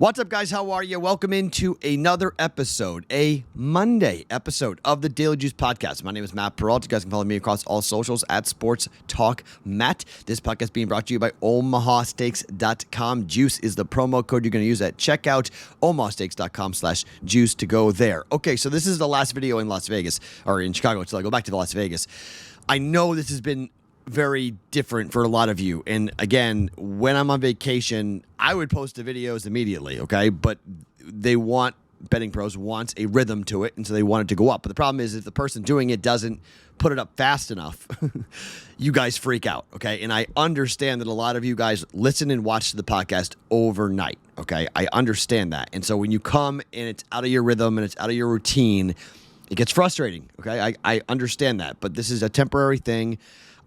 What's up, guys? How are you? Welcome into another episode, a Monday episode of the Daily Juice Podcast. My name is Matt Perrault. You guys can follow me across all socials at Sports Talk Matt. This podcast is being brought to you by OmahaSteaks.com. Juice is the promo code you're going to use at checkout. OmahaSteaks.com/juice to go there. Okay, so this is the last video in Las Vegas, or in Chicago until I go back to Las Vegas. I know this has been very different for a lot of you. And again, when I'm on vacation, I would post the videos immediately, okay? But BettingPros wants a rhythm to it, and so they want it to go up. But the problem is if the person doing it doesn't put it up fast enough, you guys freak out, okay? And I understand that a lot of you guys listen and watch the podcast overnight, okay? I understand that. And so when you come and it's out of your rhythm and it's out of your routine, it gets frustrating, okay? I understand that. But this is a temporary thing.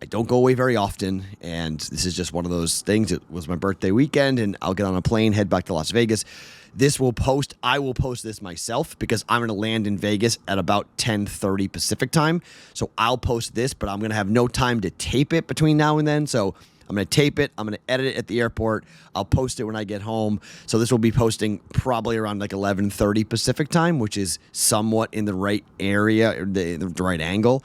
I don't go away very often, and this is just one of those things. It was my birthday weekend, and I'll get on a plane, head back to Las Vegas. I will post this myself because I'm going to land in Vegas at about 10:30 Pacific time. So I'll post this, but I'm going to have no time to tape it between now and then. So I'm going to tape it. I'm going to edit it at the airport. I'll post it when I get home. So this will be posting probably around like 11:30 Pacific time, which is somewhat in the right area, or the right angle.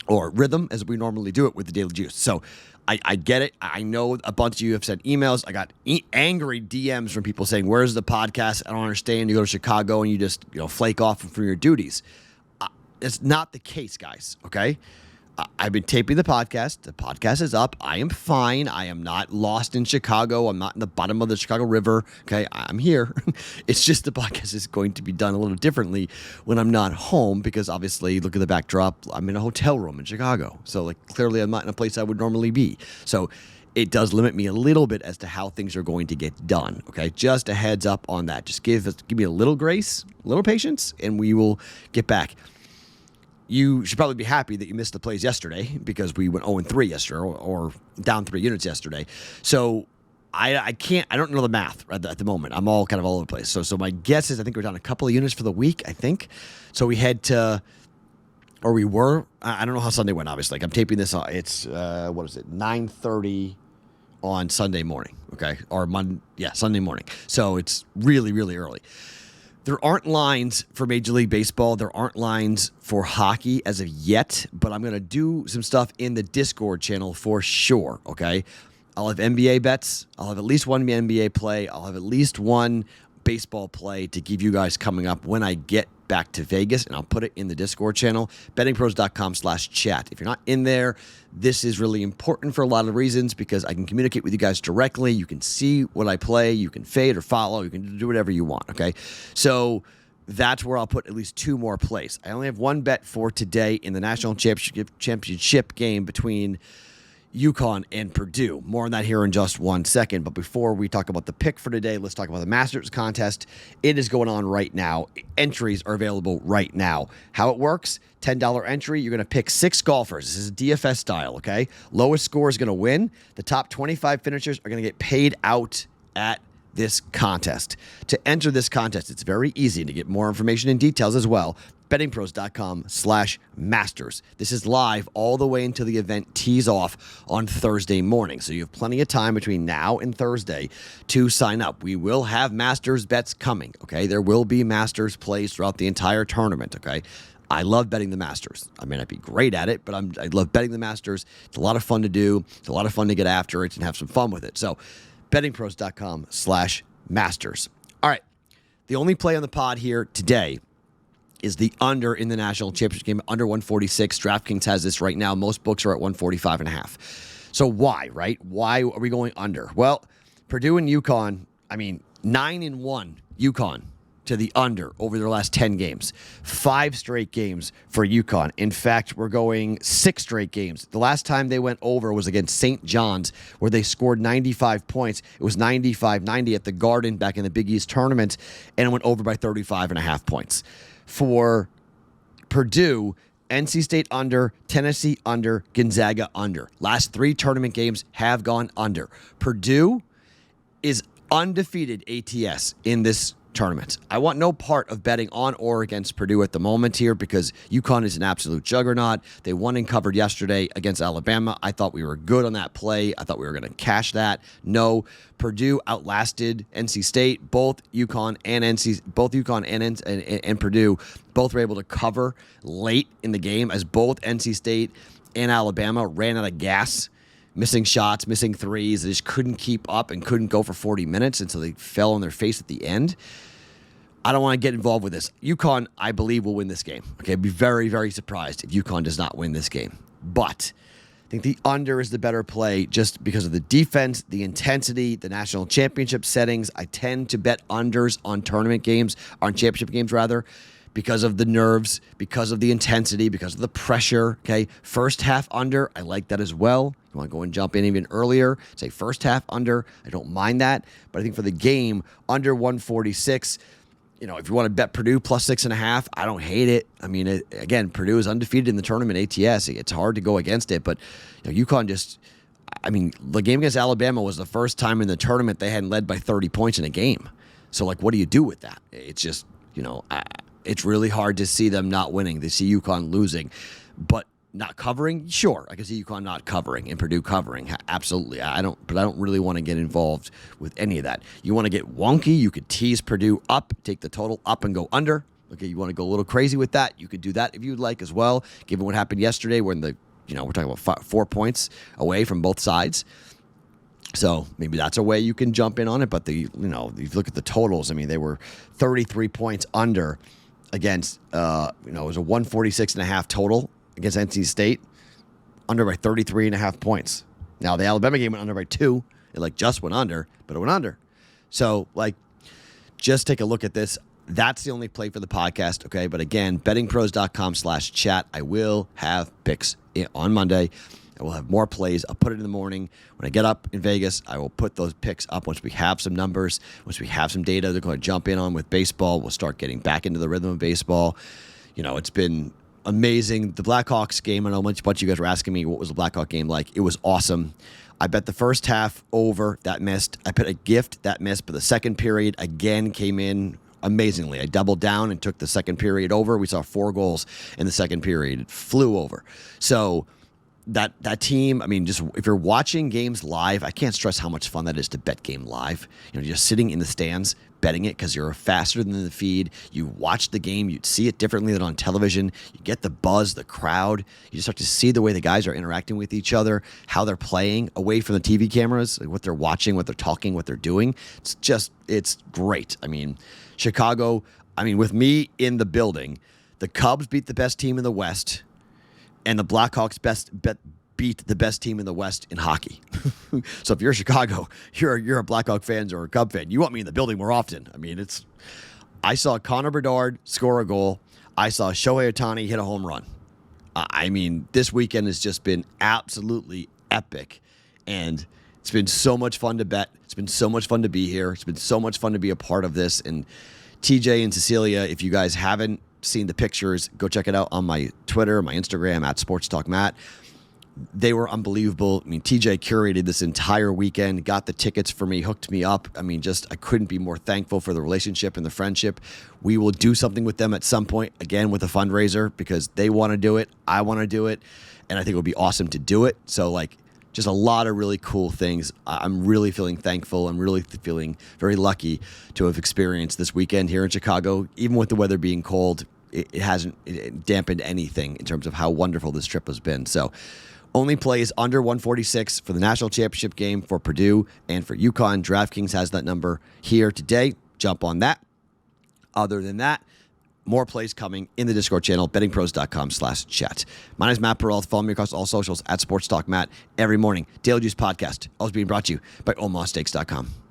Or rhythm, as we normally do it with the Daily Juice. So I get it. I know a bunch of you have sent emails. I got angry DMs from people saying, where's the podcast? I don't understand. You go to Chicago and you just flake off from your duties. It's not the case, guys, okay? I've been taping the podcast. The podcast is up. I am fine. I am not lost in Chicago. I'm not in the bottom of the Chicago River. Okay, I'm here. It's just the podcast is going to be done a little differently when I'm not home because obviously, look at the backdrop. I'm in a hotel room in Chicago. So clearly I'm not in a place I would normally be. So it does limit me a little bit as to how things are going to get done. Okay, just a heads up on that. Just give me a little grace, a little patience, and we will get back. You should probably be happy that you missed the plays yesterday because we went 0-3 yesterday or down 3 units yesterday. So I don't know the math at the moment. I'm all kind of all over the place. So my guess is I think we're down a couple of units for the week, I think. So we had to, or we were, I don't know how Sunday went, obviously. I'm taping this, it's, 9:30 on Sunday morning, okay? Or Sunday morning. So it's really, really early. There aren't lines for Major League Baseball. There aren't lines for hockey as of yet, but I'm going to do some stuff in the Discord channel for sure, okay? I'll have NBA bets. I'll have at least one NBA play. I'll have at least one baseball play to give you guys coming up when I get back to Vegas, and I'll put it in the Discord channel, bettingpros.com/chat. If you're not in there, this is really important for a lot of reasons because I can communicate with you guys directly. You can see what I play. You can fade or follow. You can do whatever you want, okay? So that's where I'll put at least 2 more plays. I only have one bet for today in the national championship game between UConn and Purdue. More on that here in just 1 second. But before we talk about the pick for today, let's talk about the Masters contest. It is going on right now. Entries are available right now. How it works, $10 entry. You're going to pick 6 golfers. This is DFS style, okay? Lowest score is going to win. The top 25 finishers are going to get paid out at this contest. To enter this contest, it's very easy. To get more information and details as well, bettingpros.com/masters. This is live all the way until the event tees off on Thursday morning. So you have plenty of time between now and Thursday to sign up. We will have Masters bets coming, okay? There will be Masters plays throughout the entire tournament, okay? I love betting the Masters. I may not be great at it, but I love betting the Masters. It's a lot of fun to do. It's a lot of fun to get after it and have some fun with it. So bettingpros.com/masters. All right. The only play on the pod here today is the under in the national championship game, under 146. DraftKings has this right now. Most books are at 145.5. So why, right? Why are we going under? Well, Purdue and UConn, 9-1 UConn to the under over their last 10 games. 5 straight games for UConn. In fact, we're going 6 straight games. The last time they went over was against St. John's, where they scored 95 points. It was 95-90 at the Garden back in the Big East tournament, and it went over by 35.5 points. For Purdue, NC State under, Tennessee under, Gonzaga under. Last 3 tournament games have gone under. Purdue is undefeated ATS in this tournament. I want no part of betting on or against Purdue at the moment here because UConn is an absolute juggernaut. They won and covered yesterday against Alabama. I thought we were good on that play. I thought we were going to cash that. No, Purdue outlasted NC State. Both UConn and Purdue both were able to cover late in the game as both NC State and Alabama ran out of gas. Missing shots, missing threes. They just couldn't keep up and couldn't go for 40 minutes until they fell on their face at the end. I don't want to get involved with this. UConn, I believe, will win this game. Okay, I'd be very, very surprised if UConn does not win this game. But I think the under is the better play just because of the defense, the intensity, the national championship settings. I tend to bet unders on tournament games, on championship games rather, because of the nerves, because of the intensity, because of the pressure, okay? First half under, I like that as well. You want to go and jump in even earlier, say first half under, I don't mind that. But I think for the game, under 146, if you want to bet Purdue plus 6.5, I don't hate it. I mean, again, Purdue is undefeated in the tournament ATS. It's hard to go against it, but UConn the game against Alabama was the first time in the tournament they hadn't led by 30 points in a game. So, what do you do with that? It's just, it's really hard to see them not winning. They see UConn losing, but not covering. Sure, I can see UConn not covering and Purdue covering. Absolutely, I don't really want to get involved with any of that. You want to get wonky? You could tease Purdue up, take the total up, and go under. Okay, you want to go a little crazy with that? You could do that if you'd like as well. Given what happened yesterday, when we're talking about 4 points away from both sides. So maybe that's a way you can jump in on it. But if you look at the totals, they were 33 points under against, it was a 146.5 total against NC State, under by 33.5 points. Now, the Alabama game went under by 2. It just went under, but it went under. So, just take a look at this. That's the only play for the podcast, okay? But again, bettingpros.com/chat. I will have picks on Monday. I will have more plays. I'll put it in the morning. When I get up in Vegas, I will put those picks up once we have some numbers, once we have some data they're going to jump in on with baseball. We'll start getting back into the rhythm of baseball. It's been amazing. The Blackhawks game, I know a bunch of you guys were asking me what was the Blackhawk game like. It was awesome. I bet the first half over, that missed. I bet a gift, that missed, but the second period again came in amazingly. I doubled down and took the second period over. We saw 4 goals in the second period. It flew over. So that team, just if you're watching games live, I can't stress how much fun that is to bet game live. Just sitting in the stands, betting it because you're faster than the feed. You watch the game, you see it differently than on television. You get the buzz, the crowd. You just start to see the way the guys are interacting with each other, how they're playing away from the TV cameras, what they're watching, what they're talking, what they're doing. It's great. Chicago, with me in the building, the Cubs beat the best team in the West, and the Blackhawks beat the best team in the West in hockey. So if you're Chicago, you're a Blackhawk fan or a Cub fan, you want me in the building more often. I saw Connor Bedard score a goal. I saw Shohei Ohtani hit a home run. This weekend has just been absolutely epic, and it's been so much fun to bet. It's been so much fun to be here. It's been so much fun to be a part of this. And TJ and Cecilia, if you guys haven't seen the pictures, go check it out on my Twitter, my Instagram, at SportsTalkMatt. They were unbelievable. TJ curated this entire weekend, got the tickets for me, hooked me up. I couldn't be more thankful for the relationship and the friendship. We will do something with them at some point, again, with a fundraiser, because they want to do it. I want to do it. And I think it would be awesome to do it. So, just a lot of really cool things. I'm really feeling thankful. I'm really feeling very lucky to have experienced this weekend here in Chicago. Even with the weather being cold, it hasn't dampened anything in terms of how wonderful this trip has been. So, only plays under 146 for the national championship game for Purdue and for UConn. DraftKings has that number here today. Jump on that. Other than that, more plays coming in the Discord channel, bettingpros.com/chat. My name is Matt Perrault. Follow me across all socials at SportsTalkMatt every morning. Daily Juice Podcast, always being brought to you by OmahaSteaks.com.